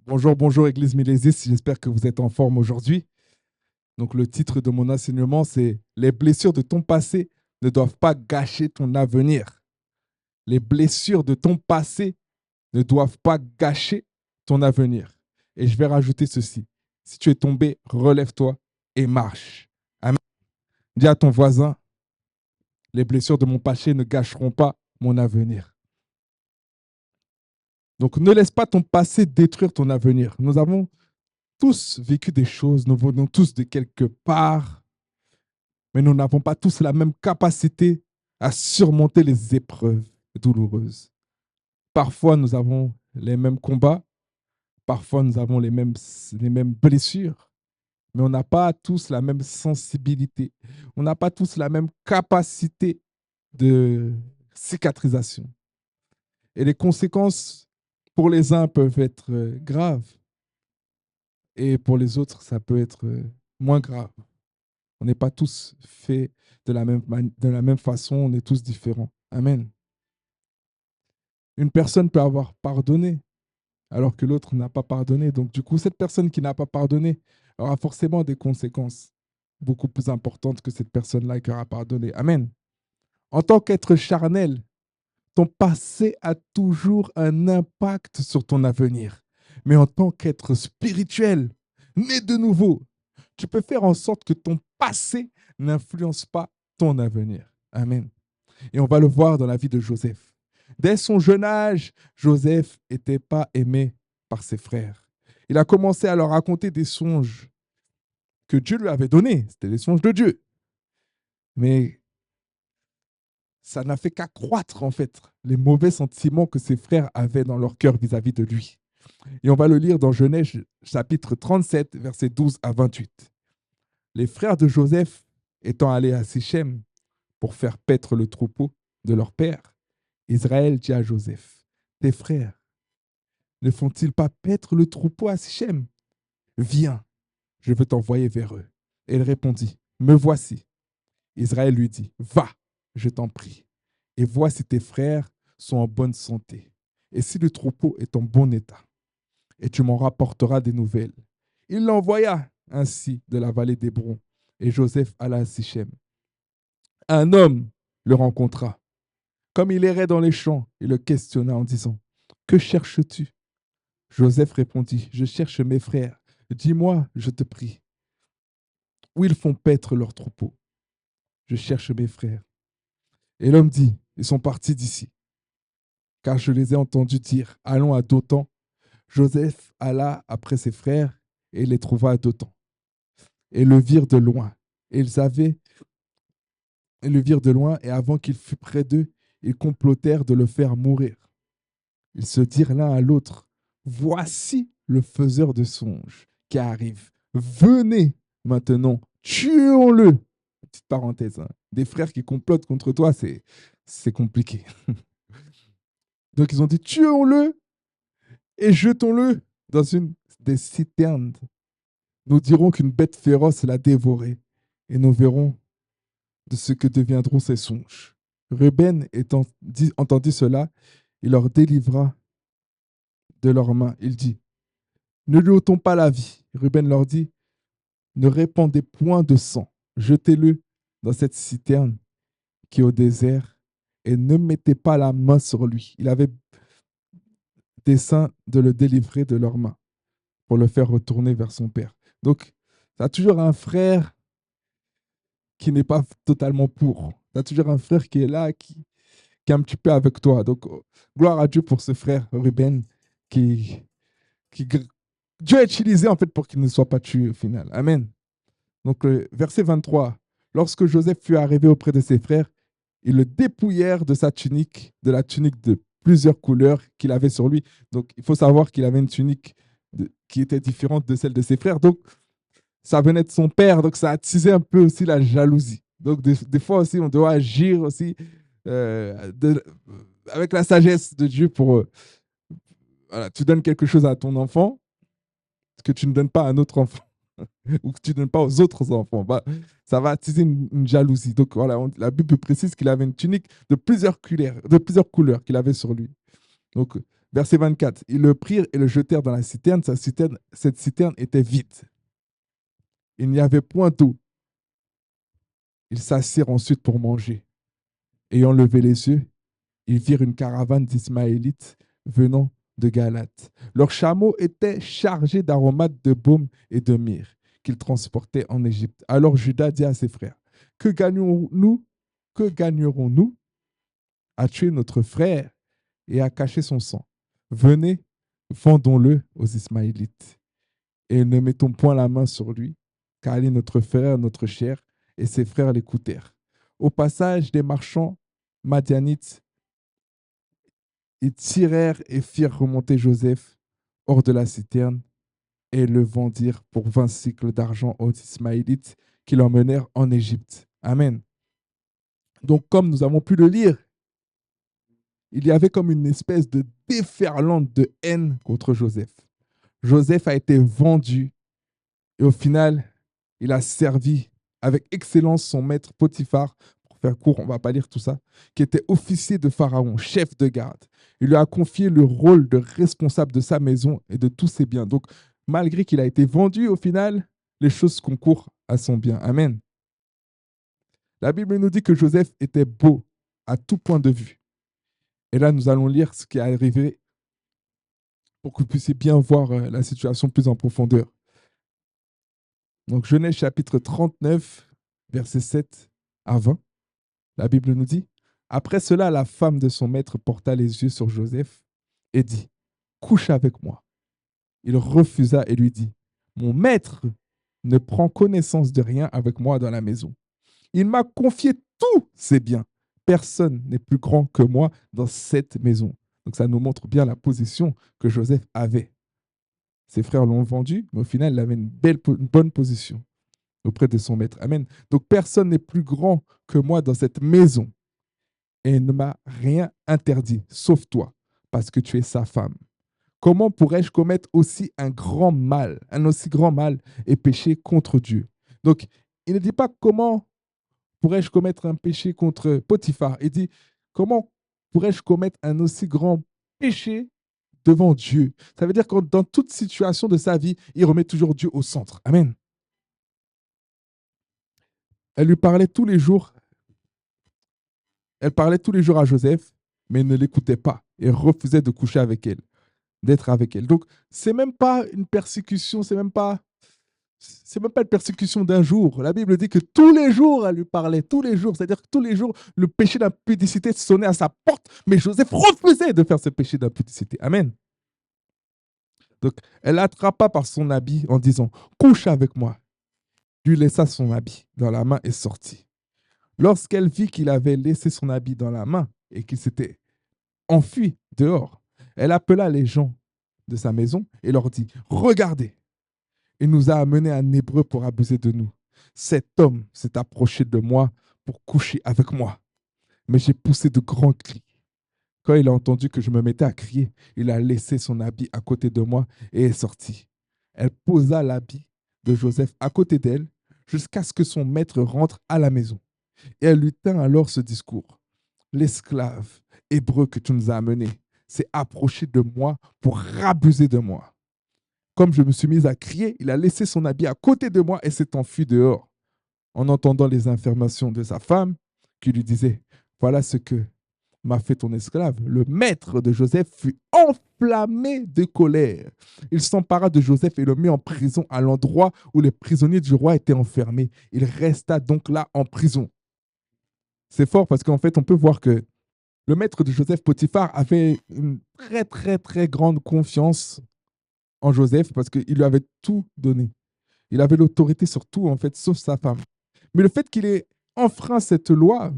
Bonjour, bonjour Église Milésis, j'espère que vous êtes en forme aujourd'hui. Donc le titre de mon enseignement, c'est Les blessures de ton passé ne doivent pas gâcher ton avenir. Les blessures de ton passé ne doivent pas gâcher ton avenir. Et je vais rajouter ceci. Si tu es tombé, relève-toi et marche. Amen. Dis à ton voisin, les blessures de mon passé ne gâcheront pas mon avenir. Donc ne laisse pas ton passé détruire ton avenir. Nous avons tous vécu des choses, nous venons tous de quelque part, mais nous n'avons pas tous la même capacité à surmonter les épreuves douloureuses. Parfois, nous avons les mêmes combats, parfois, nous avons les mêmes blessures, mais on n'a pas tous la même sensibilité, on n'a pas tous la même capacité de cicatrisation. Et les conséquences pour les uns peuvent être graves, et pour les autres, ça peut être moins grave. On n'est pas tous faits de la même façon, on est tous différents. Amen. Une personne peut avoir pardonné alors que l'autre n'a pas pardonné. Donc, du coup, cette personne qui n'a pas pardonné aura forcément des conséquences beaucoup plus importantes que cette personne-là qui aura pardonné. Amen. En tant qu'être charnel, ton passé a toujours un impact sur ton avenir. Mais en tant qu'être spirituel, né de nouveau, tu peux faire en sorte que ton passé n'influence pas ton avenir. Amen. Et on va le voir dans la vie de Joseph. Dès son jeune âge, Joseph n'était pas aimé par ses frères. Il a commencé à leur raconter des songes que Dieu lui avait donnés. C'était des songes de Dieu. Mais ça n'a fait qu'accroître, en fait, les mauvais sentiments que ses frères avaient dans leur cœur vis-à-vis de lui. Et on va le lire dans Genèse chapitre 37, versets 12 à 28. Les frères de Joseph étant allés à Sichem pour faire paître le troupeau de leur père, Israël dit à Joseph, tes frères ne font-ils pas paître le troupeau à Sichem? Viens, je veux t'envoyer vers eux. Et il répondit, me voici. Israël lui dit, va, je t'en prie, et vois si tes frères sont en bonne santé, et si le troupeau est en bon état, et tu m'en rapporteras des nouvelles. Il l'envoya ainsi de la vallée d'Hébron, et Joseph alla à Sichem. Un homme le rencontra. Comme il errait dans les champs, il le questionna en disant, que cherches-tu? Joseph répondit, je cherche mes frères. Dis-moi, je te prie, où ils font paître leurs troupeaux. Je cherche mes frères. Et l'homme dit, ils sont partis d'ici, car je les ai entendus dire, allons à Dothan. Joseph alla après ses frères et les trouva à Dothan. Et le virent de loin. Et le virent de loin, et avant qu'il fût près d'eux, ils complotèrent de le faire mourir. Ils se dirent l'un à l'autre, voici le faiseur de songes qui arrive. Venez maintenant, tuons-le. Petite parenthèse, hein. Des frères qui complotent contre toi, c'est compliqué. Donc ils ont dit, tuons-le et jetons-le dans une des citernes. Nous dirons qu'une bête féroce l'a dévoré et nous verrons de ce que deviendront ses songes. Ruben entendit cela, il leur délivra de leurs mains. Il dit, ne lui ôtons pas la vie. Ruben leur dit, ne répandez point de sang, jetez-le dans cette citerne qui est au désert et ne mettez pas la main sur lui. Il avait dessein de le délivrer de leurs mains pour le faire retourner vers son père. Donc, tu as toujours un frère qui n'est pas totalement pour. Tu as toujours un frère qui est là, qui est un petit peu avec toi. Donc, gloire à Dieu pour ce frère Ruben qui, qui Dieu a utilisé en fait pour qu'il ne soit pas tué au final. Amen. Donc, verset 23. Lorsque Joseph fut arrivé auprès de ses frères, ils le dépouillèrent de sa tunique, de la tunique de plusieurs couleurs qu'il avait sur lui. Donc, il faut savoir qu'il avait une tunique qui était différente de celle de ses frères. Donc, ça venait de son père. Donc, ça attisait un peu aussi la jalousie. Donc, des fois aussi, on doit agir aussi avec la sagesse de Dieu pour... voilà, tu donnes quelque chose à ton enfant que tu ne donnes pas à un autre enfant ou que tu ne donnes pas aux autres enfants. Bah, ça va attiser une jalousie. Donc, voilà, la Bible précise qu'il avait une tunique de plusieurs couleurs qu'il avait sur lui. Donc, Verset 24. Ils le prirent et le jetèrent dans la citerne. Cette citerne était vide. Il n'y avait point d'eau. Ils s'assirent ensuite pour manger. Ayant levé les yeux, ils virent une caravane d'Ismaélites venant de Galate. Leurs chameaux étaient chargés d'aromates de baume et de myrrhe qu'ils transportaient en Égypte. Alors Judas dit à ses frères, que gagnerons-nous à tuer notre frère et à cacher son sang? Venez, vendons-le aux Ismaélites et ne mettons point la main sur lui, car il est notre frère, notre chair. Et ses frères l'écoutèrent. Au passage des marchands madianites, ils tirèrent et firent remonter Joseph hors de la citerne et le vendirent pour 20 cycles d'argent aux Ismaélites qui l'emmenèrent en Égypte. Amen. Donc, comme nous avons pu le lire, il y avait comme une espèce de déferlante de haine contre Joseph. Joseph a été vendu et au final, il a servi avec excellence son maître Potiphar, pour faire court, on ne va pas lire tout ça, qui était officier de Pharaon, chef de garde. Il lui a confié le rôle de responsable de sa maison et de tous ses biens. Donc, malgré qu'il a été vendu, au final, les choses concourent à son bien. Amen. La Bible nous dit que Joseph était beau à tout point de vue. Et là, nous allons lire ce qui est arrivé pour que vous puissiez bien voir la situation plus en profondeur. Donc, Genèse chapitre 39, versets 7 à 20. La Bible nous dit, après cela, la femme de son maître porta les yeux sur Joseph et dit, couche avec moi. Il refusa et lui dit, mon maître ne prend connaissance de rien avec moi dans la maison. Il m'a confié tous ses biens. Personne n'est plus grand que moi dans cette maison. Donc ça nous montre bien la position que Joseph avait. Ses frères l'ont vendu, mais au final, il avait une bonne position auprès de son maître. Amen. Donc personne n'est plus grand que moi dans cette maison. Et il ne m'a rien interdit, sauf toi, parce que tu es sa femme. Comment pourrais-je commettre aussi un aussi grand mal et pécher contre Dieu? Donc, il ne dit pas comment pourrais-je commettre un péché contre Potiphar. Il dit comment pourrais-je commettre un aussi grand péché devant Dieu? Ça veut dire que dans toute situation de sa vie, il remet toujours Dieu au centre. Amen. Elle lui parlait tous les jours. Elle parlait tous les jours à Joseph, mais il ne l'écoutait pas et refusait de coucher avec elle, d'être avec elle. Donc, c'est même pas une persécution, c'est même pas une persécution d'un jour. La Bible dit que tous les jours, elle lui parlait, tous les jours. C'est-à-dire que tous les jours, le péché d'impudicité sonnait à sa porte, mais Joseph refusait de faire ce péché d'impudicité. Amen. Donc, elle l'attrapa par son habit en disant, couche avec moi. Lui laissa son habit dans la main et sortit. Lorsqu'elle vit qu'il avait laissé son habit dans la main et qu'il s'était enfui dehors, elle appela les gens de sa maison et leur dit, regardez, il nous a amenés un Hébreu pour abuser de nous. Cet homme s'est approché de moi pour coucher avec moi. Mais j'ai poussé de grands cris. Quand il a entendu que je me mettais à crier, il a laissé son habit à côté de moi et est sorti. Elle posa l'habit de Joseph à côté d'elle jusqu'à ce que son maître rentre à la maison. Et elle lui tint alors ce discours. L'esclave hébreu que tu nous as amené s'est approché de moi pour abuser de moi. Comme je me suis mise à crier, il a laissé son habit à côté de moi et s'est enfui dehors. En entendant les informations de sa femme, qui lui disait, voilà ce que m'a fait ton esclave, le maître de Joseph fut enflammé de colère. Il s'empara de Joseph et le mit en prison à l'endroit où les prisonniers du roi étaient enfermés. Il resta donc là en prison. C'est fort parce qu'en fait, on peut voir que le maître de Joseph, Potiphar, avait une très, très, très grande confiance en Joseph parce qu'il lui avait tout donné. Il avait l'autorité sur tout, en fait, sauf sa femme. Mais le fait qu'il ait enfreint cette loi,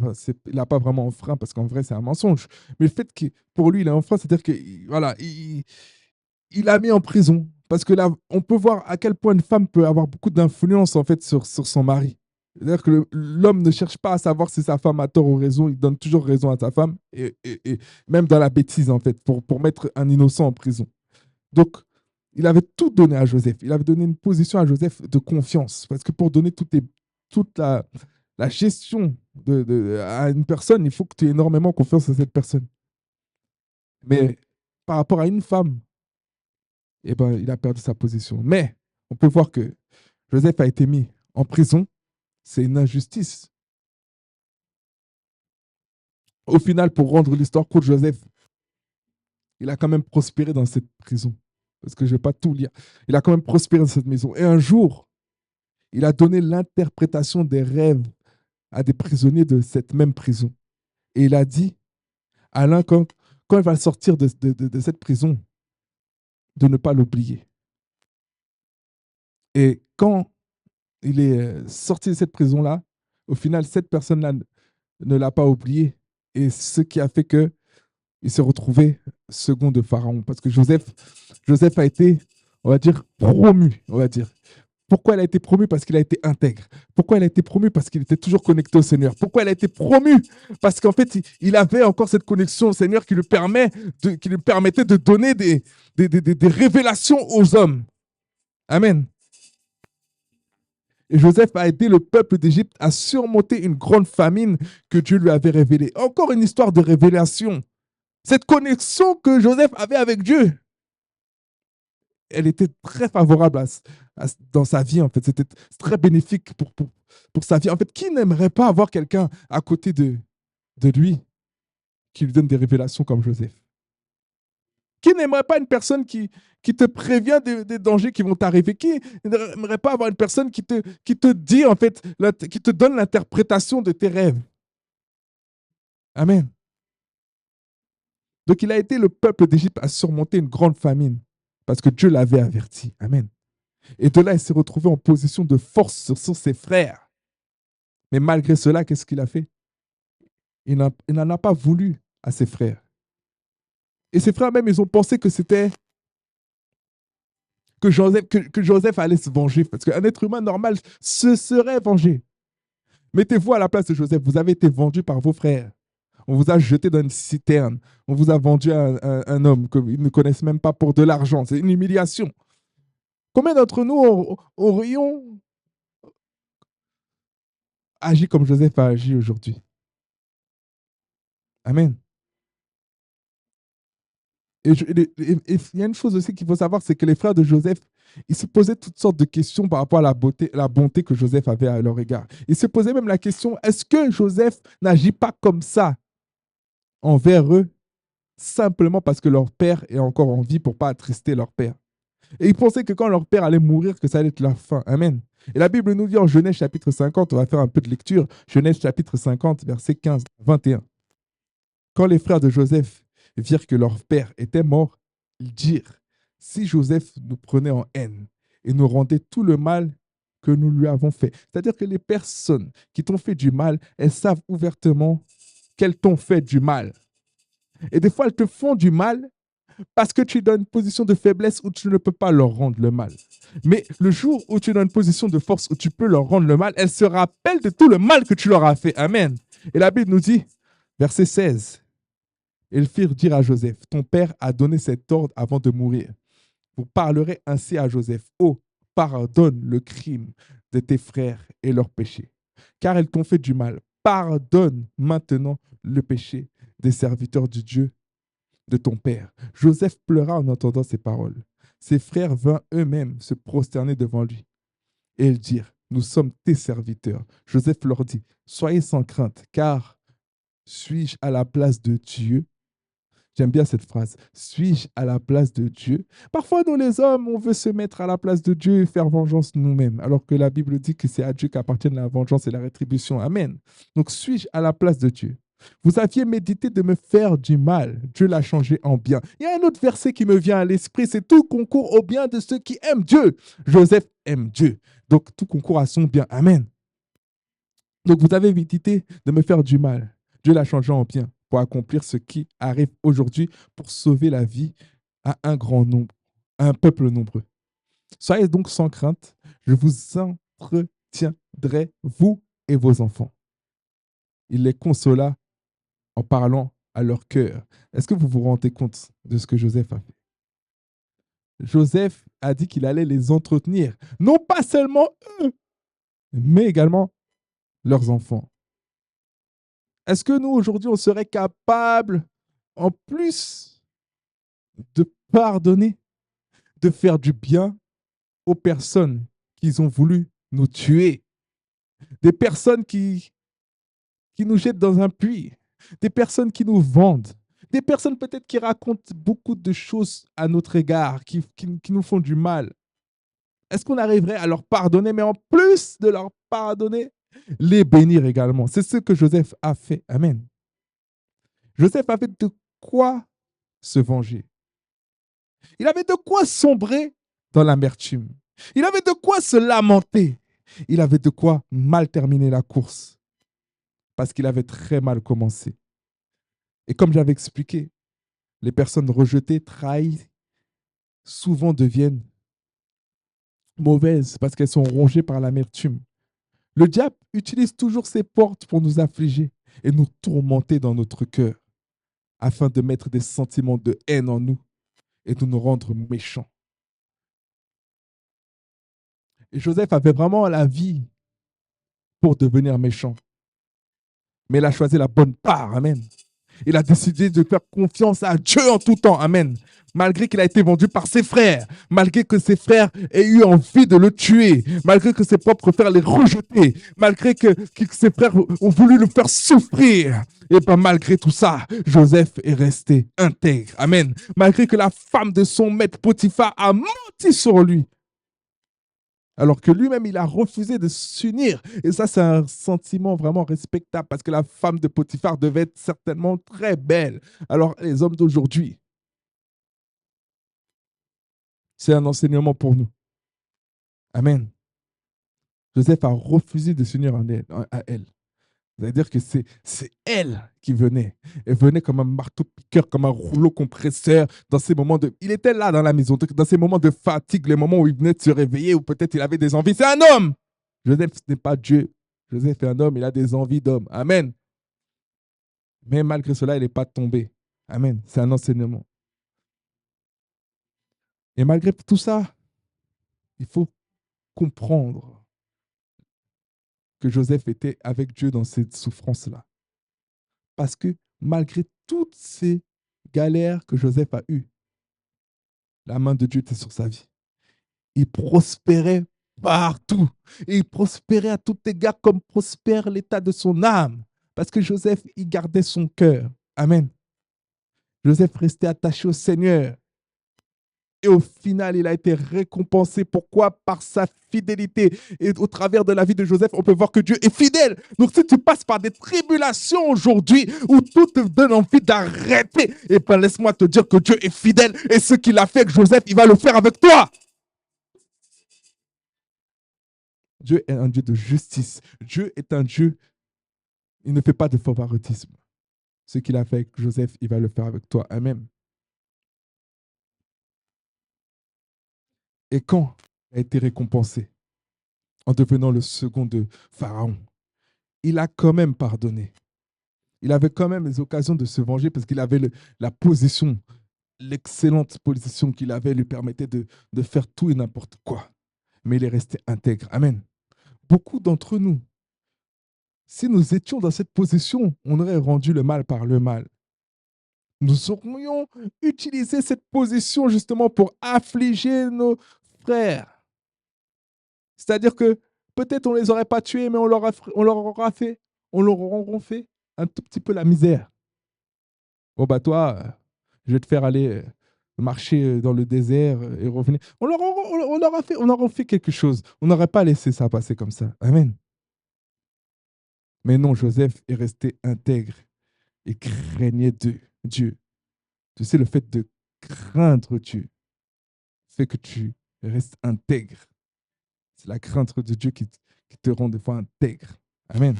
il n'a pas vraiment enfreint parce qu'en vrai, c'est un mensonge. Mais le fait que pour lui, il a enfreint, c'est-à-dire qu'il voilà, il l'a mis en prison. Parce que là, on peut voir à quel point une femme peut avoir beaucoup d'influence en fait sur son mari. C'est-à-dire que l'homme ne cherche pas à savoir si sa femme a tort ou raison, il donne toujours raison à sa femme, et même dans la bêtise en fait, pour mettre un innocent en prison. Donc, il avait tout donné à Joseph. Il avait donné une position à Joseph de confiance. Parce que pour donner toute la gestion à une personne, il faut que tu aies énormément confiance à cette personne. Mais par rapport à une femme, eh ben, il a perdu sa position. Mais on peut voir que Joseph a été mis en prison. C'est une injustice. Au final, pour rendre l'histoire courte, Joseph, il a quand même prospéré dans cette prison. Parce que je ne vais pas tout lire. Il a quand même prospéré dans cette maison. Et un jour, il a donné l'interprétation des rêves à des prisonniers de cette même prison. Et il a dit à l'un, quand il va sortir de cette prison, de ne pas l'oublier. Et quand il est sorti de cette prison-là, au final, cette personne-là ne l'a pas oublié. Et ce qui a fait que il s'est retrouvé second de Pharaon. Parce que Joseph a été, on va dire, promu, on va dire. Pourquoi il a été promu? Parce qu'il a été intègre. Pourquoi il a été promu? Parce qu'il était toujours connecté au Seigneur. Pourquoi il a été promu? Parce qu'en fait, il avait encore cette connexion au Seigneur qui lui permettait de donner des révélations aux hommes. Amen. Et Joseph a aidé le peuple d'Égypte à surmonter une grande famine que Dieu lui avait révélée. Encore une histoire de révélation. Cette connexion que Joseph avait avec Dieu, elle était très favorable dans sa vie, en fait. C'était très bénéfique pour sa vie. En fait, qui n'aimerait pas avoir quelqu'un à côté de lui qui lui donne des révélations comme Joseph? Qui n'aimerait pas une personne qui te prévient des dangers qui vont t'arriver? Qui n'aimerait pas avoir une personne qui te dit, en fait, qui te donne l'interprétation de tes rêves? Amen. Donc, il a aidé le peuple d'Égypte à surmonter une grande famine parce que Dieu l'avait averti. Amen. Et de là, il s'est retrouvé en position de force sur ses frères. Mais malgré cela, qu'est-ce qu'il a fait? Il n'en a pas voulu à ses frères. Et ses frères même, ils ont pensé que c'était que Joseph allait se venger. Parce qu'un être humain normal se serait vengé. Mettez-vous à la place de Joseph. Vous avez été vendu par vos frères. On vous a jeté dans une citerne. On vous a vendu à un homme qu'ils ne connaissent même pas pour de l'argent. C'est une humiliation. Combien d'entre nous aurions agi comme Joseph a agi aujourd'hui? Amen. Et il y a une chose aussi qu'il faut savoir, c'est que les frères de Joseph, ils se posaient toutes sortes de questions par rapport à la bonté que Joseph avait à leur égard. Ils se posaient même la question, est-ce que Joseph n'agit pas comme ça envers eux, simplement parce que leur père est encore en vie pour ne pas attrister leur père? Et ils pensaient que quand leur père allait mourir, que ça allait être la fin. Amen. Et la Bible nous dit en Genèse chapitre 50, on va faire un peu de lecture, Genèse chapitre 50, versets 15 à 21. Quand les frères de Joseph virent que leur père était mort, ils dirent, si Joseph nous prenait en haine et nous rendait tout le mal que nous lui avons fait. C'est-à-dire que les personnes qui t'ont fait du mal, elles savent ouvertement qu'elles t'ont fait du mal. Et des fois, elles te font du mal parce que tu es dans une position de faiblesse où tu ne peux pas leur rendre le mal. Mais le jour où tu es dans une position de force où tu peux leur rendre le mal, elles se rappellent de tout le mal que tu leur as fait. Amen. Et la Bible nous dit, verset 16, ils firent dire à Joseph, ton père a donné cet ordre avant de mourir. Vous parlerez ainsi à Joseph, oh, pardonne le crime de tes frères et leurs péchés, car ils t'ont fait du mal. Pardonne maintenant le péché des serviteurs du Dieu de ton père. Joseph pleura en entendant ces paroles. Ses frères vinrent eux-mêmes se prosterner devant lui. Et ils dirent, nous sommes tes serviteurs. Joseph leur dit, soyez sans crainte, car suis-je à la place de Dieu? J'aime bien cette phrase. Suis-je à la place de Dieu? Parfois, nous les hommes, on veut se mettre à la place de Dieu et faire vengeance nous-mêmes, alors que la Bible dit que c'est à Dieu qu'appartiennent la vengeance et la rétribution. Amen. Donc, suis-je à la place de Dieu? Vous aviez médité de me faire du mal. Dieu l'a changé en bien. Il y a un autre verset qui me vient à l'esprit, c'est tout concourt au bien de ceux qui aiment Dieu. Joseph aime Dieu. Donc, tout concourt à son bien. Amen. Donc, vous avez médité de me faire du mal. Dieu l'a changé en bien pour accomplir ce qui arrive aujourd'hui pour sauver la vie à un grand nombre, à un peuple nombreux. Soyez donc sans crainte, je vous entretiendrai, vous et vos enfants. Il les consola en parlant à leur cœur. Est-ce que vous vous rendez compte de ce que Joseph a fait? Joseph a dit qu'il allait les entretenir, non pas seulement eux, mais également leurs enfants. Est-ce que nous, aujourd'hui, on serait capable, en plus de pardonner, de faire du bien aux personnes qui ont voulu nous tuer, des personnes qui nous jettent dans un puits, des personnes qui nous vendent, des personnes peut-être qui racontent beaucoup de choses à notre égard, qui nous font du mal. Est-ce qu'on arriverait à leur pardonner, mais en plus de leur pardonner, les bénir également? C'est ce que Joseph a fait. Amen. Joseph avait de quoi se venger. Il avait de quoi sombrer dans l'amertume. Il avait de quoi se lamenter. Il avait de quoi mal terminer la course parce qu'il avait très mal commencé. Et comme j'avais expliqué, les personnes rejetées, trahies, souvent deviennent mauvaises parce qu'elles sont rongées par l'amertume. Le diable utilise toujours ses portes pour nous affliger et nous tourmenter dans notre cœur afin de mettre des sentiments de haine en nous et de nous rendre méchants. Et Joseph avait vraiment la vie pour devenir méchant. Mais il a choisi la bonne part. Amen. Il a décidé de faire confiance à Dieu en tout temps. Amen. Malgré qu'il a été vendu par ses frères, malgré que ses frères aient eu envie de le tuer, malgré que ses propres frères l'aient rejeté, malgré que ses frères ont voulu le faire souffrir, et bien malgré tout ça, Joseph est resté intègre. Amen. Malgré que la femme de son maître Potiphar a menti sur lui, alors que lui-même, il a refusé de s'unir. Et ça, c'est un sentiment vraiment respectable parce que la femme de Potiphar devait être certainement très belle. Alors, les hommes d'aujourd'hui, c'est un enseignement pour nous. Amen. Joseph a refusé de s'unir à elle. C'est-à-dire que c'est elle qui venait. Elle venait comme un marteau-piqueur, comme un rouleau compresseur dans ces moments de... Il était là dans la maison, dans ces moments de fatigue, les moments où il venait de se réveiller, ou peut-être il avait des envies. C'est un homme. Joseph n'est pas Dieu. Joseph est un homme, il a des envies d'homme. Amen. Mais malgré cela, il n'est pas tombé. Amen. C'est un enseignement. Et malgré tout ça, il faut comprendre que Joseph était avec Dieu dans cette souffrance-là. Parce que malgré toutes ces galères que Joseph a eues, la main de Dieu était sur sa vie. Il prospérait partout. Et il prospérait à tout égard comme prospère l'état de son âme. Parce que Joseph, il gardait son cœur. Amen. Joseph restait attaché au Seigneur. Et au final, il a été récompensé. Pourquoi? Par sa fidélité. Et au travers de la vie de Joseph, on peut voir que Dieu est fidèle. Donc, si tu passes par des tribulations aujourd'hui où tout te donne envie d'arrêter, et bien laisse-moi te dire que Dieu est fidèle. Et ce qu'il a fait avec Joseph, il va le faire avec toi. Dieu est un Dieu de justice. Dieu est un Dieu, il ne fait pas de favoritisme. Ce qu'il a fait avec Joseph, il va le faire avec toi. Amen. Et quand il a été récompensé en devenant le second de Pharaon, il a quand même pardonné. Il avait quand même les occasions de se venger parce qu'il avait la position, l'excellente position qu'il avait lui permettait de faire tout et n'importe quoi. Mais il est resté intègre. Amen. Beaucoup d'entre nous, si nous étions dans cette position, on aurait rendu le mal par le mal. Nous aurions utilisé cette position justement pour affliger nos frères. C'est-à-dire que peut-être on ne les aurait pas tués, mais on leur aura fait un tout petit peu la misère. Bon, bah toi, je vais te faire aller marcher dans le désert et revenir. On leur a fait quelque chose. On n'aurait pas laissé ça passer comme ça. Amen. Mais non, Joseph est resté intègre et craignait Dieu. Tu sais, le fait de craindre Dieu fait que tu restes intègre. C'est la crainte de Dieu qui te rend des fois intègre. Amen.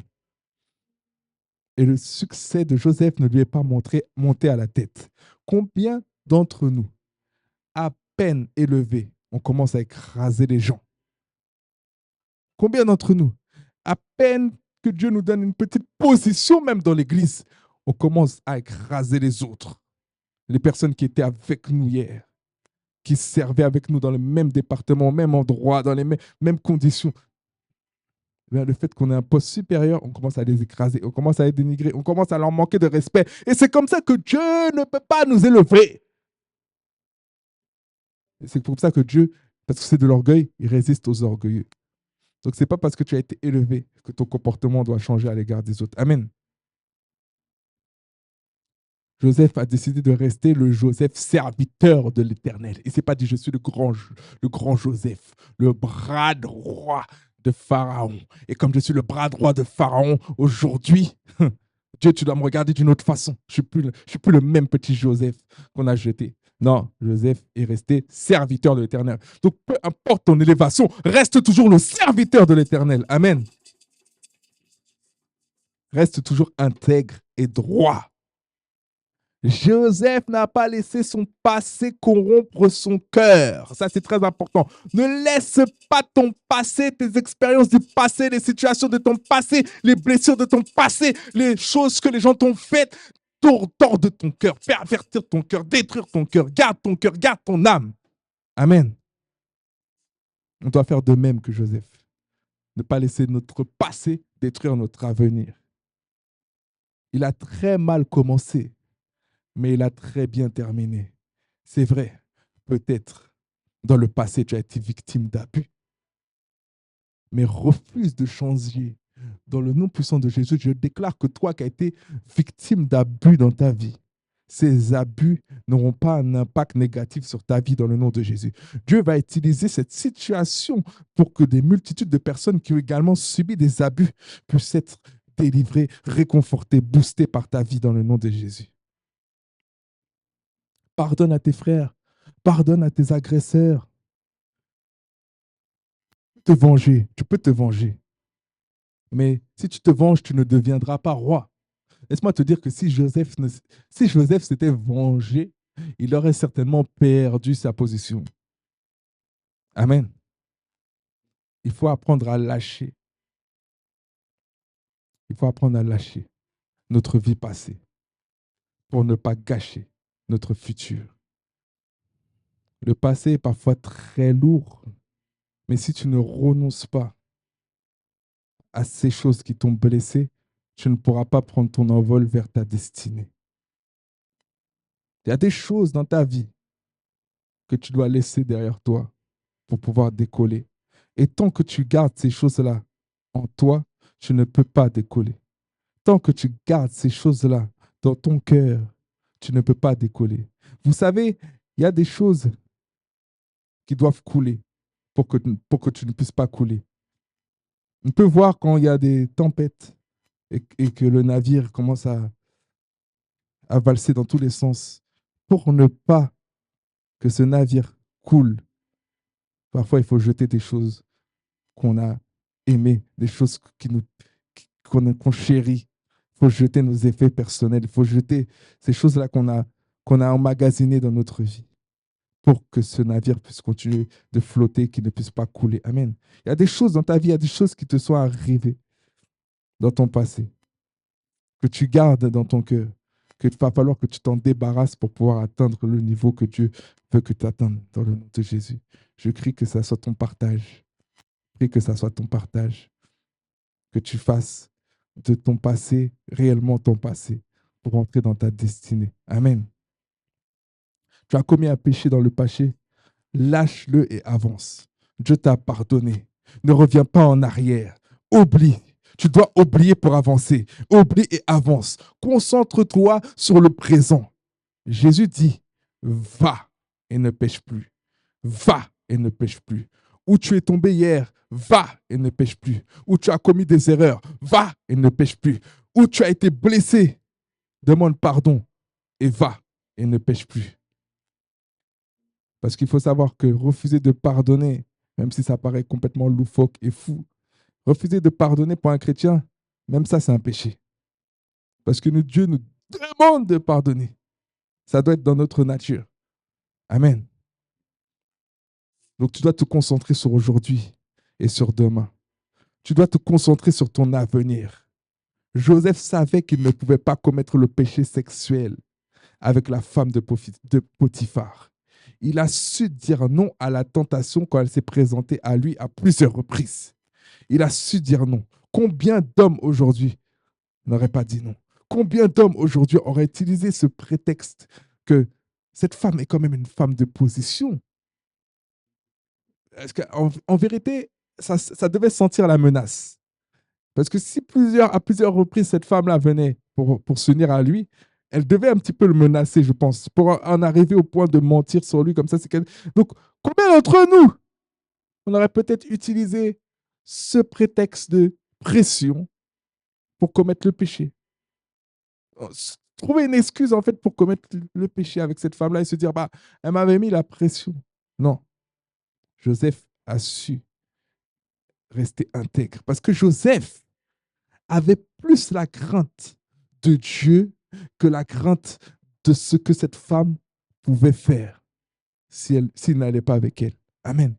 Et le succès de Joseph ne lui est pas monté à la tête. Combien d'entre nous, à peine élevés, on commence à écraser les gens? Combien d'entre nous, à peine que Dieu nous donne une petite position même dans l'église, on commence à écraser les autres, les personnes qui étaient avec nous hier, qui servaient avec nous dans le même département, au même endroit, dans les mêmes conditions. Bien, le fait qu'on ait un poste supérieur, on commence à les écraser, on commence à les dénigrer, on commence à leur manquer de respect. Et c'est comme ça que Dieu ne peut pas nous élever. C'est pour ça que Dieu, parce que c'est de l'orgueil, il résiste aux orgueilleux. Donc, ce n'est pas parce que tu as été élevé que ton comportement doit changer à l'égard des autres. Amen. Joseph a décidé de rester le Joseph serviteur de l'Éternel. Il ne s'est pas dit, je suis le grand Joseph, le bras droit de Pharaon. Et comme je suis le bras droit de Pharaon aujourd'hui, Dieu, tu dois me regarder d'une autre façon. Je ne suis plus le même petit Joseph qu'on a jeté. Non, Joseph est resté serviteur de l'Éternel. Donc, peu importe ton élévation, reste toujours le serviteur de l'Éternel. Amen. Reste toujours intègre et droit. Joseph n'a pas laissé son passé corrompre son cœur. Ça, c'est très important. Ne laisse pas ton passé, tes expériences du passé, les situations de ton passé, les blessures de ton passé, les choses que les gens t'ont faites, tordre ton cœur, pervertir ton cœur, détruire ton cœur. Garde ton cœur, garde ton âme. Amen. On doit faire de même que Joseph. Ne pas laisser notre passé détruire notre avenir. Il a très mal commencé, mais il a très bien terminé. C'est vrai, peut-être, dans le passé, tu as été victime d'abus, mais refuse de changer. Dans le nom puissant de Jésus, je déclare que toi qui as été victime d'abus dans ta vie, ces abus n'auront pas un impact négatif sur ta vie dans le nom de Jésus. Dieu va utiliser cette situation pour que des multitudes de personnes qui ont également subi des abus puissent être délivrées, réconfortées, boostées par ta vie dans le nom de Jésus. Pardonne à tes frères, pardonne à tes agresseurs. Te venger, tu peux te venger. Mais si tu te venges, tu ne deviendras pas roi. Laisse-moi te dire que si Joseph s'était vengé, il aurait certainement perdu sa position. Amen. Il faut apprendre à lâcher. Il faut apprendre à lâcher notre vie passée pour ne pas gâcher notre futur. Le passé est parfois très lourd, mais si tu ne renonces pas à ces choses qui t'ont blessé, tu ne pourras pas prendre ton envol vers ta destinée. Il y a des choses dans ta vie que tu dois laisser derrière toi pour pouvoir décoller. Et tant que tu gardes ces choses-là en toi, tu ne peux pas décoller. Tant que tu gardes ces choses-là dans ton cœur, tu ne peux pas décoller. Vous savez, il y a des choses qui doivent couler pour que tu ne puisses pas couler. On peut voir quand il y a des tempêtes et que le navire commence à valser dans tous les sens. Pour ne pas que ce navire coule, parfois il faut jeter des choses qu'on a aimées, des choses qu'on chérit. Il faut jeter nos effets personnels, il faut jeter ces choses-là qu'on a emmagasinées dans notre vie pour que ce navire puisse continuer de flotter, qu'il ne puisse pas couler. Amen. Il y a des choses dans ta vie, il y a des choses qui te sont arrivées dans ton passé, que tu gardes dans ton cœur, qu'il va falloir que tu t'en débarrasses pour pouvoir atteindre le niveau que Dieu veut que tu atteignes dans le nom de Jésus. Je prie que ça soit ton partage. Je prie que ça soit ton partage. Que tu fasses de ton passé réellement ton passé pour entrer dans ta destinée. Amen. Tu as commis un péché dans le passé, lâche-le et avance. Dieu t'a pardonné. Ne reviens pas en arrière. Oublie. Tu dois oublier pour avancer. Oublie et avance. Concentre-toi sur le présent. Jésus dit, va et ne pêche plus. Va et ne pêche plus. Où tu es tombé hier, va et ne pêche plus. Où tu as commis des erreurs, va et ne pêche plus. Où tu as été blessé, demande pardon et va et ne pêche plus. Parce qu'il faut savoir que refuser de pardonner, même si ça paraît complètement loufoque et fou, refuser de pardonner pour un chrétien, même ça, c'est un péché. Parce que Dieu nous demande de pardonner. Ça doit être dans notre nature. Amen. Donc, tu dois te concentrer sur aujourd'hui et sur demain. Tu dois te concentrer sur ton avenir. Joseph savait qu'il ne pouvait pas commettre le péché sexuel avec la femme de Potiphar. Il a su dire non à la tentation quand elle s'est présentée à lui à plusieurs reprises. Il a su dire non. Combien d'hommes aujourd'hui n'auraient pas dit non? Combien d'hommes aujourd'hui auraient utilisé ce prétexte que cette femme est quand même une femme de position? Parce qu'en vérité, ça devait sentir la menace. Parce que si à plusieurs reprises, cette femme-là venait pour s'unir à lui, elle devait un petit peu le menacer, je pense, pour en arriver au point de mentir sur lui comme ça. Donc, combien d'entre nous, on aurait peut-être utilisé ce prétexte de pression pour commettre le péché? Trouver une excuse, en fait, pour commettre le péché avec cette femme-là et se dire, bah, elle m'avait mis la pression. Non, Joseph a su rester intègre. Parce que Joseph avait plus la crainte de Dieu que la crainte de ce que cette femme pouvait faire s'il n'allait pas avec elle. Amen.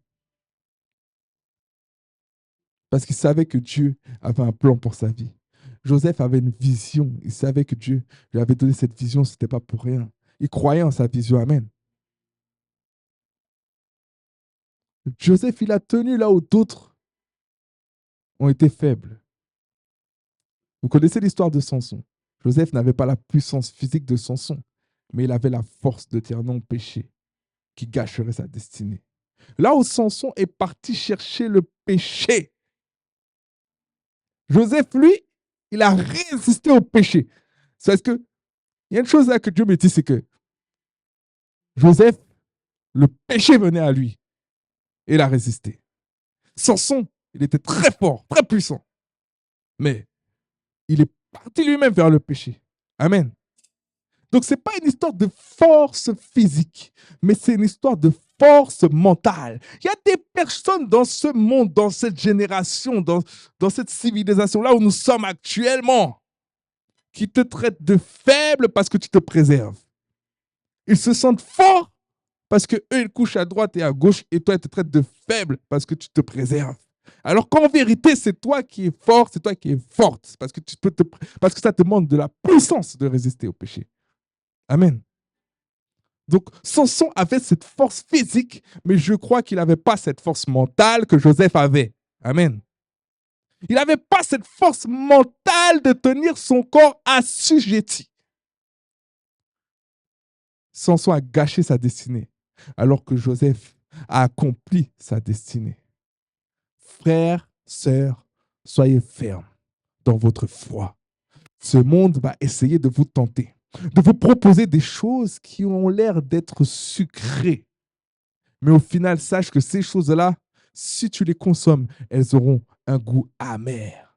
Parce qu'il savait que Dieu avait un plan pour sa vie. Joseph avait une vision. Il savait que Dieu lui avait donné cette vision. Ce n'était pas pour rien. Il croyait en sa vision. Amen. Joseph, il a tenu là où d'autres ont été faibles. Vous connaissez l'histoire de Samson. Joseph n'avait pas la puissance physique de Samson, mais il avait la force de dire non au péché qui gâcherait sa destinée. Là où Samson est parti chercher le péché, Joseph, lui, il a résisté au péché. C'est parce que il y a une chose là que Dieu me dit, c'est que Joseph, le péché venait à lui et il a résisté. Samson, il était très fort, très puissant, mais il est parti lui-même vers le péché. Amen. Donc, ce n'est pas une histoire de force physique, mais c'est une histoire de force mentale. Il y a des personnes dans ce monde, dans cette génération, dans cette civilisation-là où nous sommes actuellement, qui te traitent de faible parce que tu te préserves. Ils se sentent forts parce qu'eux, ils couchent à droite et à gauche et toi, ils te traitent de faible parce que tu te préserves. Alors qu'en vérité, c'est toi qui es fort, c'est toi qui es forte parce que, parce que ça te demande de la puissance de résister au péché. Amen. Donc, Samson avait cette force physique, mais je crois qu'il n'avait pas cette force mentale que Joseph avait. Amen. Il n'avait pas cette force mentale de tenir son corps assujetti. Samson a gâché sa destinée, alors que Joseph a accompli sa destinée. Frères, sœurs, soyez fermes dans votre foi. Ce monde va essayer de vous tenter, de vous proposer des choses qui ont l'air d'être sucrées. Mais au final, sache que ces choses-là, si tu les consommes, elles auront un goût amer.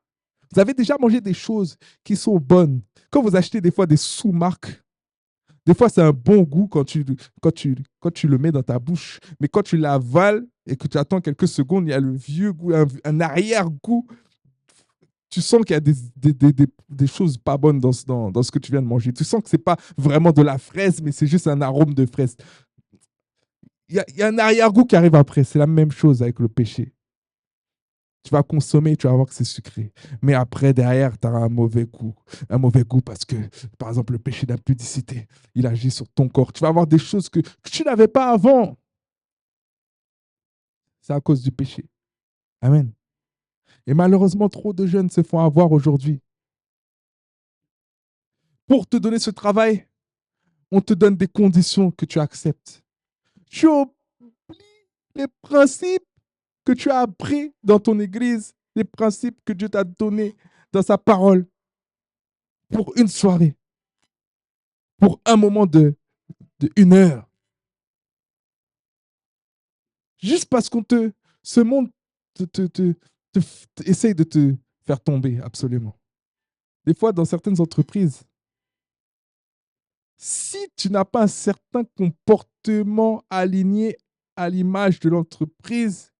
Vous avez déjà mangé des choses qui sont bonnes. Quand vous achetez des fois des sous-marques, des fois c'est un bon goût quand tu le mets dans ta bouche. Mais quand tu l'avales et que tu attends quelques secondes, il y a le vieux goût, un arrière-goût. Tu sens qu'il y a des choses pas bonnes dans ce que tu viens de manger. Tu sens que ce n'est pas vraiment de la fraise, mais c'est juste un arôme de fraise. Il y a un arrière-goût qui arrive après. C'est la même chose avec le péché. Tu vas consommer, tu vas voir que c'est sucré. Mais après, derrière, tu auras un mauvais goût. Un mauvais goût parce que, par exemple, le péché d'impudicité, il agit sur ton corps. Tu vas avoir des choses que tu n'avais pas avant. C'est à cause du péché. Amen. Et malheureusement, trop de jeunes se font avoir aujourd'hui. Pour te donner ce travail, on te donne des conditions que tu acceptes. Tu oublies les principes que tu as appris dans ton église, les principes que Dieu t'a donnés dans sa parole pour une soirée, pour un moment de une heure. Juste parce ce monde essaye de te faire tomber, absolument. Des fois, dans certaines entreprises, si tu n'as pas un certain comportement aligné à l'image de l'entreprise,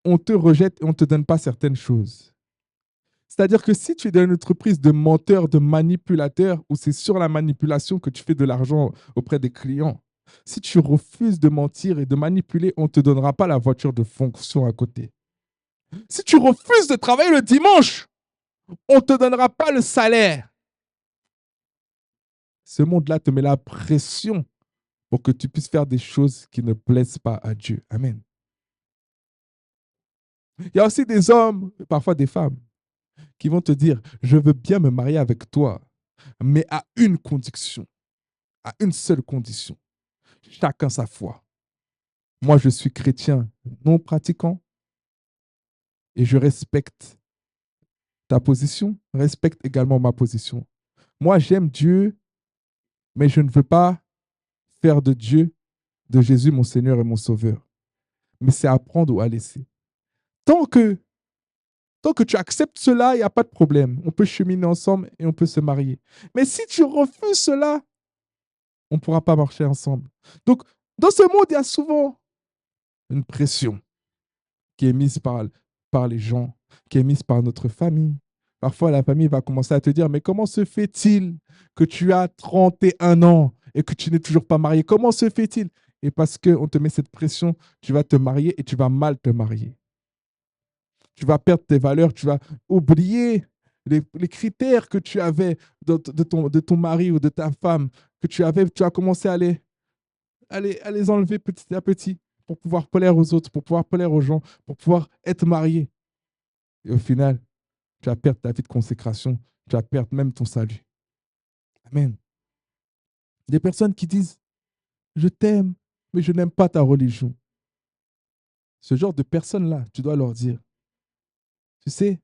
on te rejette et on ne te donne pas certaines choses. C'est-à-dire que si tu es dans une entreprise de menteur, de manipulateur, où c'est sur la manipulation que tu fais de l'argent auprès des clients, si tu refuses de mentir et de manipuler, on ne te donnera pas la voiture de fonction à côté. Si tu refuses de travailler le dimanche, on ne te donnera pas le salaire. Ce monde-là te met la pression pour que tu puisses faire des choses qui ne plaisent pas à Dieu. Amen. Il y a aussi des hommes, parfois des femmes, qui vont te dire, je veux bien me marier avec toi, mais à une condition, à une seule condition. Chacun sa foi. Moi, je suis chrétien non pratiquant et je respecte ta position, respecte également ma position. Moi, j'aime Dieu, mais je ne veux pas faire de Dieu, de Jésus, mon Seigneur et mon Sauveur. Mais c'est à prendre ou à laisser. Tant que, tant que tu acceptes cela, il n'y a pas de problème. On peut cheminer ensemble et on peut se marier. Mais si tu refuses cela, on ne pourra pas marcher ensemble. Donc, dans ce monde, il y a souvent une pression qui est mise par les gens, qui est mise par notre famille. Parfois, la famille va commencer à te dire, mais comment se fait-il que tu as 31 ans et que tu n'es toujours pas marié? Comment se fait-il? Et parce qu'on te met cette pression, tu vas te marier et tu vas mal te marier. Tu vas perdre tes valeurs, tu vas oublier les critères que tu avais de ton mari ou de ta femme, que tu avais, tu as commencé à les enlever petit à petit pour pouvoir plaire aux autres, pour pouvoir plaire aux gens, pour pouvoir être marié. Et au final, tu vas perdre ta vie de consécration, tu vas perdre même ton salut. Amen. Des personnes qui disent, je t'aime, mais je n'aime pas ta religion. Ce genre de personnes-là, tu dois leur dire, tu sais,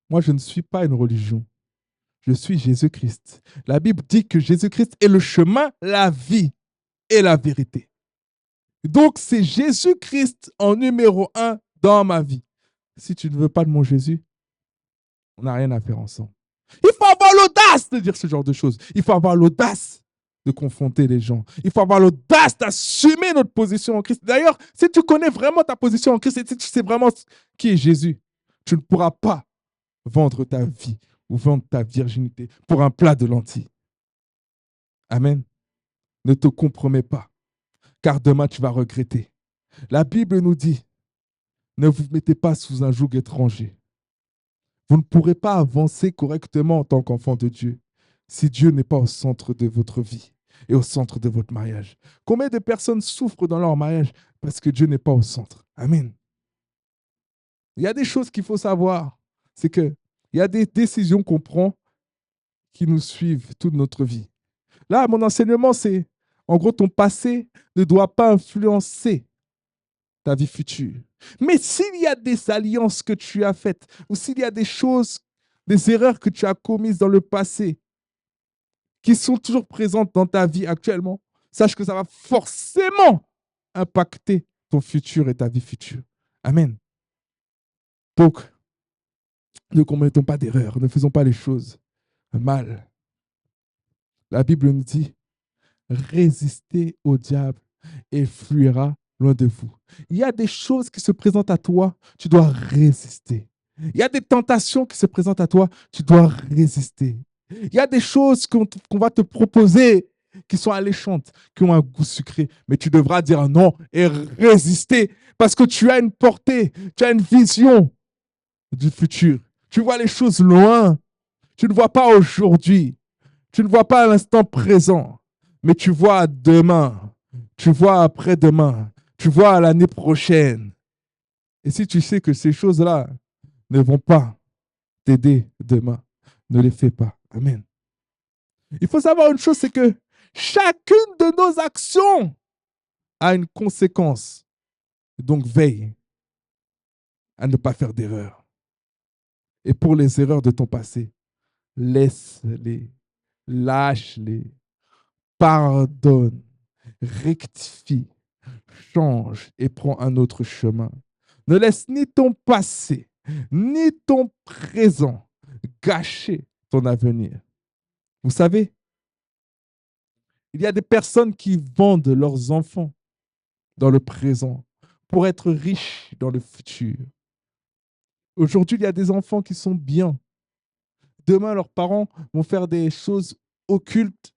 moi, je ne suis pas une religion. Je suis Jésus-Christ. La Bible dit que Jésus-Christ est le chemin, la vie et la vérité. Donc, c'est Jésus-Christ en numéro un dans ma vie. Si tu ne veux pas de mon Jésus, on n'a rien à faire ensemble. Il faut avoir l'audace de dire ce genre de choses. Il faut avoir l'audace de confronter les gens. Il faut avoir l'audace d'assumer notre position en Christ. D'ailleurs, si tu connais vraiment ta position en Christ et si tu sais vraiment qui est Jésus, tu ne pourras pas vendre ta vie ou vendre ta virginité pour un plat de lentilles. Amen. Ne te compromets pas, car demain tu vas regretter. La Bible nous dit, ne vous mettez pas sous un joug étranger. Vous ne pourrez pas avancer correctement en tant qu'enfant de Dieu si Dieu n'est pas au centre de votre vie et au centre de votre mariage. Combien de personnes souffrent dans leur mariage parce que Dieu n'est pas au centre? Amen. Il y a des choses qu'il faut savoir. C'est qu'il y a des décisions qu'on prend qui nous suivent toute notre vie. Là, mon enseignement, c'est, en gros, ton passé ne doit pas influencer ta vie future. Mais s'il y a des alliances que tu as faites, ou s'il y a des choses, des erreurs que tu as commises dans le passé, qui sont toujours présentes dans ta vie actuellement, sache que ça va forcément impacter ton futur et ta vie future. Amen. Donc, ne commettons pas d'erreurs, ne faisons pas les choses mal. La Bible nous dit, résistez au diable et fuira loin de vous. Il y a des choses qui se présentent à toi, tu dois résister. Il y a des tentations qui se présentent à toi, tu dois résister. Il y a des choses qu'on va te proposer qui sont alléchantes, qui ont un goût sucré, mais tu devras dire non et résister parce que tu as une portée, tu as une vision du futur. Tu vois les choses loin. Tu ne vois pas aujourd'hui. Tu ne vois pas à l'instant présent, mais tu vois demain. Tu vois après-demain. Tu vois l'année prochaine. Et si tu sais que ces choses-là ne vont pas t'aider demain, ne les fais pas. Amen. Il faut savoir une chose, c'est que chacune de nos actions a une conséquence. Donc veille à ne pas faire d'erreur. Et pour les erreurs de ton passé, laisse-les, lâche-les, pardonne, rectifie, change et prends un autre chemin. Ne laisse ni ton passé, ni ton présent gâcher ton avenir. Vous savez, il y a des personnes qui vendent leurs enfants dans le présent pour être riches dans le futur. Aujourd'hui, il y a des enfants qui sont bien. Demain, leurs parents vont faire des choses occultes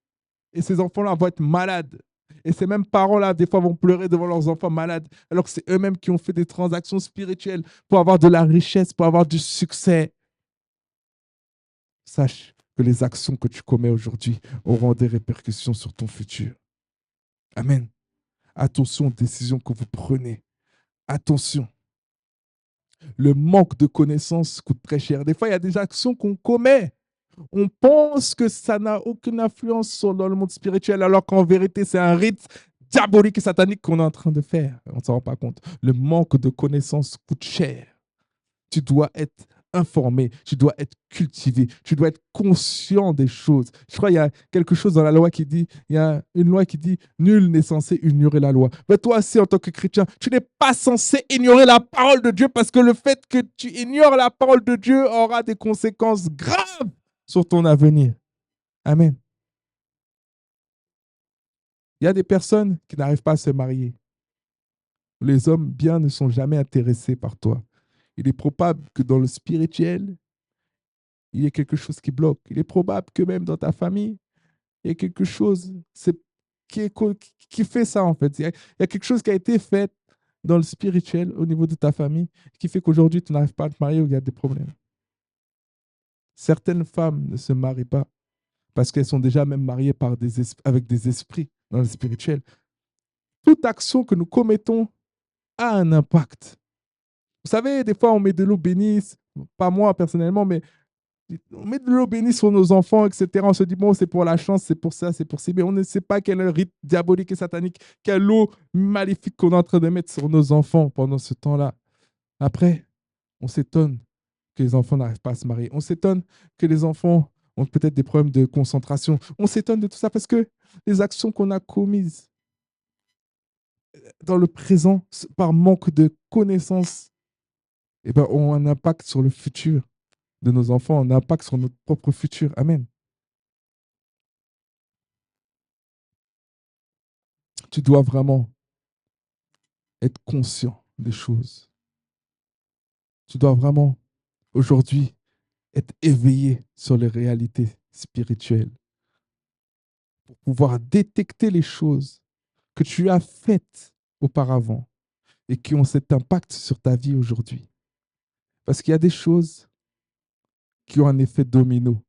et ces enfants-là vont être malades. Et ces mêmes parents-là, des fois, vont pleurer devant leurs enfants malades, alors que c'est eux-mêmes qui ont fait des transactions spirituelles pour avoir de la richesse, pour avoir du succès. Sache que les actions que tu commets aujourd'hui auront des répercussions sur ton futur. Amen. Attention aux décisions que vous prenez. Attention. Le manque de connaissances coûte très cher. Des fois, il y a des actions qu'on commet. On pense que ça n'a aucune influence dans le monde spirituel, alors qu'en vérité, c'est un rite diaboliques et sataniques qu'on est en train de faire. On ne s'en rend pas compte. Le manque de connaissances coûte cher. Tu dois être informé, tu dois être cultivé, tu dois être conscient des choses. Je crois qu'il y a quelque chose dans la loi qui dit, il y a une loi qui dit, nul n'est censé ignorer la loi. Mais toi aussi, en tant que chrétien, tu n'es pas censé ignorer la parole de Dieu parce que le fait que tu ignores la parole de Dieu aura des conséquences graves sur ton avenir. Amen. Il y a des personnes qui n'arrivent pas à se marier. Les hommes bien ne sont jamais intéressés par toi. Il est probable que dans le spirituel, il y a quelque chose qui bloque. Il est probable que même dans ta famille, il y a quelque chose qui fait ça, en fait. Il y a quelque chose qui a été fait dans le spirituel au niveau de ta famille qui fait qu'aujourd'hui, tu n'arrives pas à te marier ou il y a des problèmes. Certaines femmes ne se marient pas parce qu'elles sont déjà même mariées avec des esprits dans le spirituel. Toute action que nous commettons a un impact. Vous savez, des fois, on met de l'eau bénisse, pas moi personnellement, mais on met de l'eau bénie sur nos enfants, etc. On se dit, bon, c'est pour la chance, c'est pour ça, c'est pour ci. Mais on ne sait pas quel rite diabolique et satanique, quelle eau maléfique qu'on est en train de mettre sur nos enfants pendant ce temps-là. Après, on s'étonne que les enfants n'arrivent pas à se marier. On s'étonne que les enfants ont peut-être des problèmes de concentration. On s'étonne de tout ça parce que les actions qu'on a commises dans le présent, par manque de connaissances, eh ben, ont un impact sur le futur de nos enfants, un impact sur notre propre futur. Amen. Tu dois vraiment être conscient des choses. Tu dois vraiment, aujourd'hui, être éveillé sur les réalités spirituelles pour pouvoir détecter les choses que tu as faites auparavant et qui ont cet impact sur ta vie aujourd'hui. Parce qu'il y a des choses qui ont un effet domino.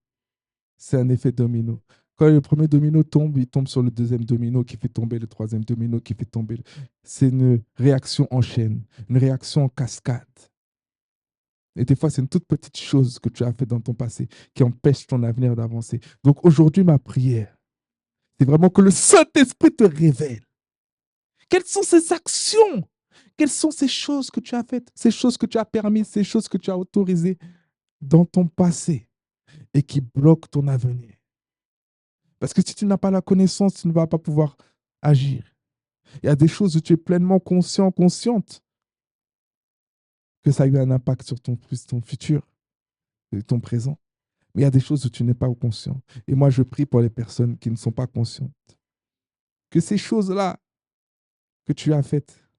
C'est un effet domino. Quand le premier domino tombe, il tombe sur le deuxième domino qui fait tomber le troisième domino qui fait tomber. C'est une réaction en chaîne, une réaction en cascade. Et des fois, c'est une toute petite chose que tu as fait dans ton passé qui empêche ton avenir d'avancer. Donc aujourd'hui, ma prière, c'est vraiment que le Saint-Esprit te révèle. Quelles sont ces actions? Quelles sont ces choses que tu as faites? Ces choses que tu as permises, ces choses que tu as autorisées dans ton passé et qui bloquent ton avenir. Parce que si tu n'as pas la connaissance, tu ne vas pas pouvoir agir. Il y a des choses où tu es pleinement conscient, consciente que ça a eu un impact sur ton futur et ton présent. Mais il y a des choses où tu n'es pas conscient. Et moi, je prie pour les personnes qui ne sont pas conscientes. Que ces choses-là que tu as faites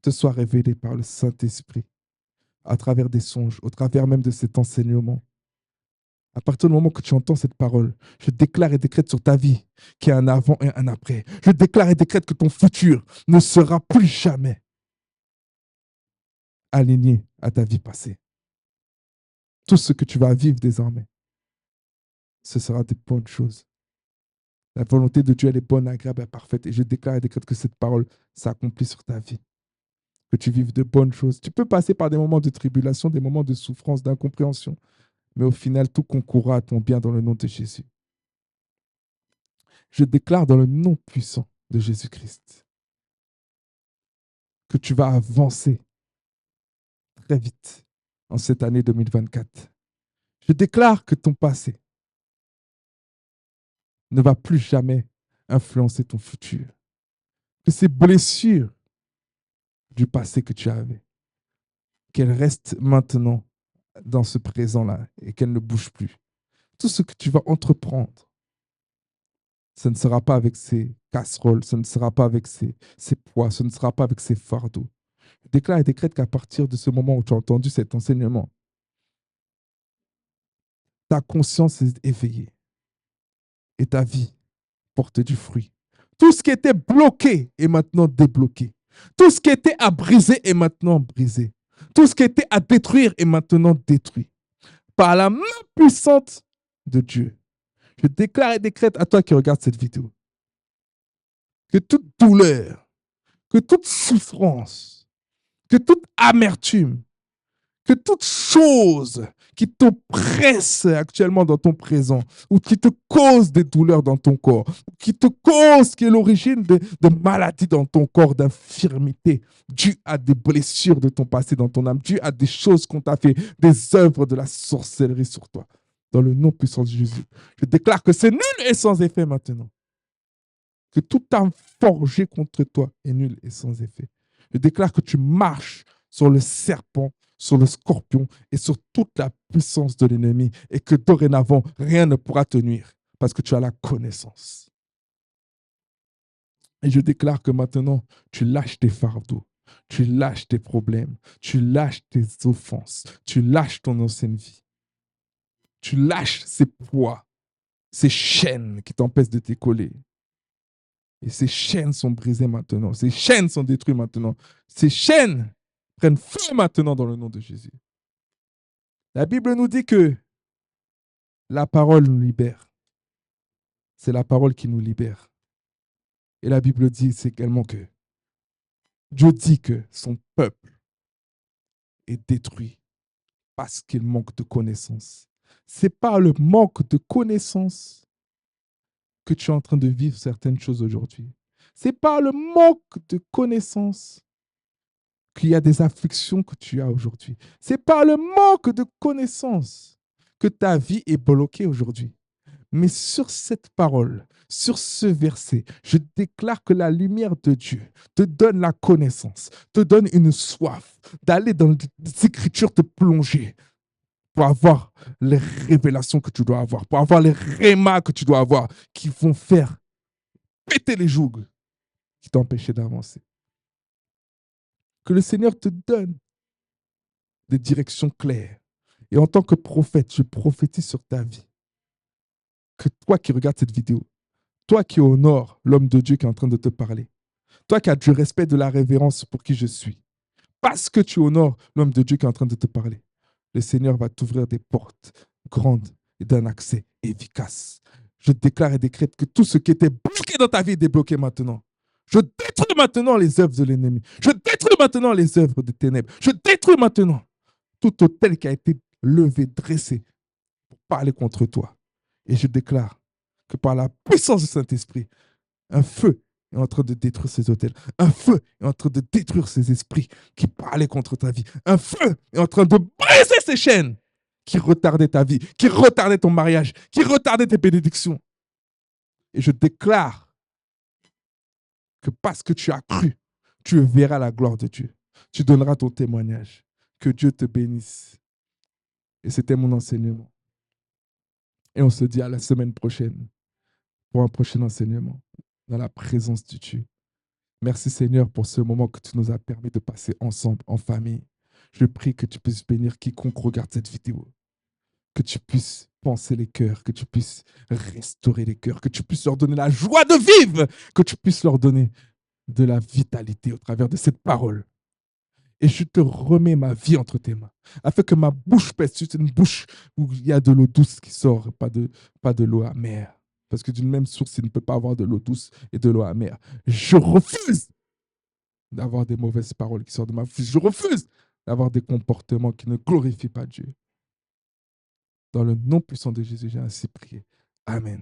te soient révélées par le Saint-Esprit, à travers des songes, au travers même de cet enseignement. À partir du moment que tu entends cette parole, je déclare et décrète sur ta vie qu'il y a un avant et un après. Je déclare et décrète que ton futur ne sera plus jamais aligné à ta vie passée. Tout ce que tu vas vivre désormais, ce sera des bonnes choses. La volonté de Dieu, elle est bonne, agréable et parfaite. Et je déclare et décrète que cette parole s'accomplit sur ta vie. Que tu vives de bonnes choses. Tu peux passer par des moments de tribulation, des moments de souffrance, d'incompréhension. Mais au final, tout concourra à ton bien dans le nom de Jésus. Je déclare dans le nom puissant de Jésus-Christ que tu vas avancer très vite en cette année 2024. Je déclare que ton passé ne va plus jamais influencer ton futur. Que ces blessures du passé que tu avais, qu'elles restent maintenant dans ce présent-là et qu'elles ne bougent plus. Tout ce que tu vas entreprendre, ce ne sera pas avec ces casseroles, ce ne sera pas avec ces poids, ce ne sera pas avec ces fardeaux. Je déclare et décrète qu'à partir de ce moment où tu as entendu cet enseignement, ta conscience est éveillée et ta vie porte du fruit. Tout ce qui était bloqué est maintenant débloqué. Tout ce qui était à briser est maintenant brisé. Tout ce qui était à détruire est maintenant détruit. Par la main puissante de Dieu. Je déclare et décrète à toi qui regardes cette vidéo que toute douleur, que toute souffrance, que toute amertume, que toute chose qui t'oppresse actuellement dans ton présent, ou qui te cause des douleurs dans ton corps, qui est l'origine de maladies dans ton corps, d'infirmités, dues à des blessures de ton passé dans ton âme, dues à des choses qu'on t'a fait, des œuvres de la sorcellerie sur toi. Dans le nom puissant de Jésus, je déclare que c'est nul et sans effet maintenant. Que toute arme forgée contre toi est nulle et sans effet. Je déclare que tu marches sur le serpent, sur le scorpion et sur toute la puissance de l'ennemi et que dorénavant, rien ne pourra te nuire parce que tu as la connaissance. Et je déclare que maintenant, tu lâches tes fardeaux, tu lâches tes problèmes, tu lâches tes offenses, tu lâches ton ancienne vie. Tu lâches ces poids, ces chaînes qui t'empêchent de t'écoller. Et ces chaînes sont brisées maintenant. Ces chaînes sont détruites maintenant. Ces chaînes prennent feu maintenant dans le nom de Jésus. La Bible nous dit que la parole nous libère. C'est la parole qui nous libère. Et la Bible dit également que Dieu dit que son peuple est détruit parce qu'il manque de connaissances. C'est par le manque de connaissances que tu es en train de vivre certaines choses aujourd'hui. C'est par le manque de connaissances qu'il y a des afflictions que tu as aujourd'hui. C'est par le manque de connaissances que ta vie est bloquée aujourd'hui. Mais sur cette parole, sur ce verset, je déclare que la lumière de Dieu te donne la connaissance, te donne une soif d'aller dans les Écritures, te plonger pour avoir les révélations que tu dois avoir, pour avoir les rémas que tu dois avoir qui vont faire péter les jougs qui t'empêchaient d'avancer. Que le Seigneur te donne des directions claires. Et en tant que prophète, je prophétise sur ta vie que toi qui regardes cette vidéo, toi qui honores l'homme de Dieu qui est en train de te parler, toi qui as du respect, de la révérence pour qui je suis, parce que tu honores l'homme de Dieu qui est en train de te parler, le Seigneur va t'ouvrir des portes grandes et d'un accès efficace. Je déclare et décrète que tout ce qui était bloqué dans ta vie est débloqué maintenant. Je détruis maintenant les œuvres de l'ennemi. Je détruis maintenant les œuvres des ténèbres. Je détruis maintenant tout autel qui a été levé, dressé pour parler contre toi. Et je déclare que par la puissance du Saint-Esprit, un feu est en train de détruire ces autels. Un feu est en train de détruire ces esprits qui parlaient contre ta vie. Un feu est en train de briser ces chaînes qui retardaient ta vie, qui retardaient ton mariage, qui retardaient tes bénédictions. Et je déclare que parce que tu as cru, tu verras la gloire de Dieu. Tu donneras ton témoignage. Que Dieu te bénisse. Et c'était mon enseignement. Et on se dit à la semaine prochaine pour un prochain enseignement dans la présence de Dieu. Merci Seigneur pour ce moment que tu nous as permis de passer ensemble en famille. Je prie que tu puisses bénir quiconque regarde cette vidéo. Que tu puisses penser les cœurs, que tu puisses restaurer les cœurs, que tu puisses leur donner la joie de vivre, que tu puisses leur donner de la vitalité au travers de cette parole. Et je te remets ma vie entre tes mains, afin que ma bouche pèse sur une bouche où il y a de l'eau douce qui sort, pas de l'eau amère. Parce que d'une même source, il ne peut pas avoir de l'eau douce et de l'eau amère. Je refuse d'avoir des mauvaises paroles qui sortent de ma bouche. Je refuse d'avoir des comportements qui ne glorifient pas Dieu. Dans le nom puissant de Jésus, j'ai ainsi prié. Amen.